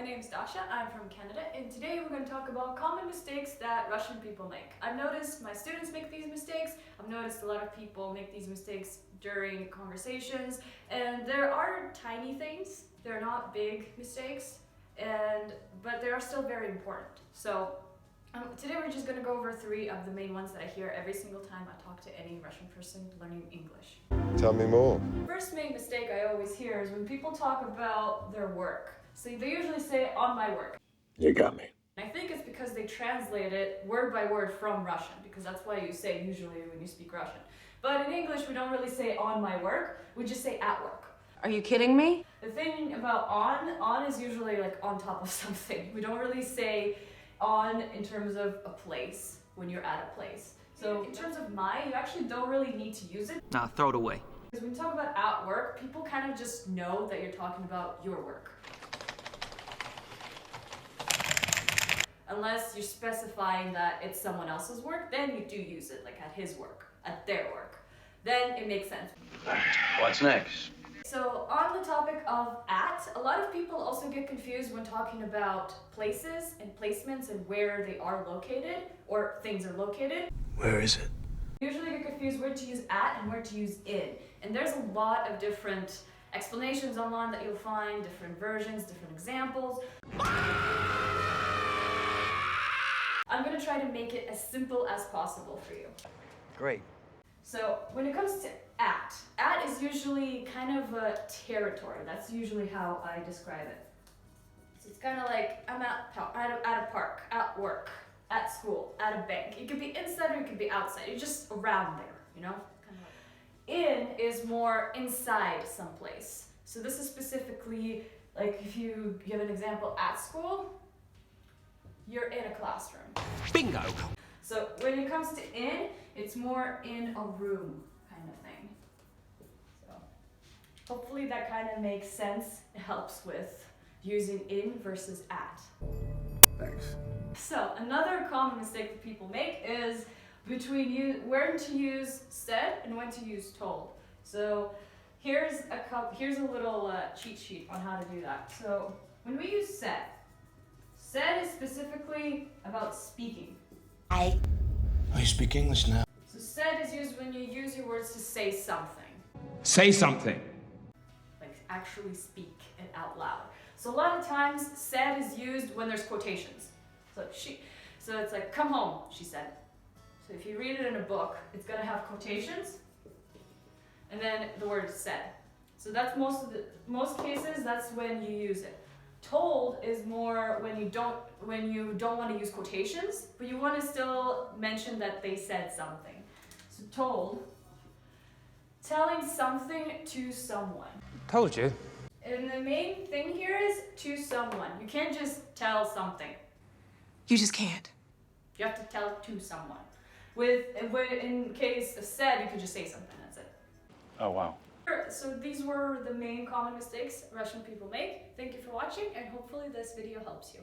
my name is Dasha, I'm from Canada, and today we're going to talk about common mistakes that Russian people make. I've noticed my students make these mistakes, I've noticed a lot of people make these mistakes during conversations, and there are tiny things, they're not big mistakes, but they are still very important. So today we're just going to go over 3 of the main ones that I hear every single time I talk to any Russian person learning English. Tell me more. First main mistake I always hear is when people talk about their work. So they usually say, on my work. You got me. I think it's because they translate it word by word from Russian, because that's why you say usually when you speak Russian. But in English, we don't really say on my work, we just say at work. Are you kidding me? The thing about on is usually like on top of something. We don't really say on in terms of a place, when you're at a place. So in terms of my, you actually don't really need to use it. Nah, throw it away. Because when you talk about at work, people kind of just know that you're talking about your work. Unless you're specifying that it's someone else's work, then you do use it, like at his work, at their work. Then it makes sense. What's next? So on the topic of at, a lot of people also get confused when talking about places and placements and where they are located or things are located. Where is it? Usually get confused where to use at and where to use in. And there's a lot of different explanations online that you'll find, different versions, different examples. I'm going to try to make it as simple as possible for you. Great. So when it comes to at is usually kind of a territory. That's usually how I describe it. So it's kind of like I'm at a park, at work, at school, at a bank. It could be inside or it could be outside. You're just around there, you know? Kind of like. In is more inside someplace. So this is specifically like if you give an example at school, you're in a classroom. Bingo! So when it comes to in, it's more in a room kind of thing. So hopefully that kind of makes sense. It helps with using in versus at. Thanks. So another common mistake that people make is between when to use said and when to use told. So here's a little cheat sheet on how to do that. So when we use said is specifically about speaking. Oh, you speak English now? So said is used when you use your words to say something. Say something. Like actually speak it out loud. So a lot of times said is used when there's quotations. So it's like, come home, she said. So if you read it in a book, it's gonna have quotations and then the word said. So that's most cases, that's when you use it. Told is more when you don't want to use quotations, but you want to still mention that they said something. So told, telling something to someone. Told you. And the main thing here is to someone. You can't just tell something. You just can't. You have to tell it to someone. In case of said, you could just say something, that's it. Oh, wow. So these were the main common mistakes Russian people make. Thank you for watching, and hopefully this video helps you.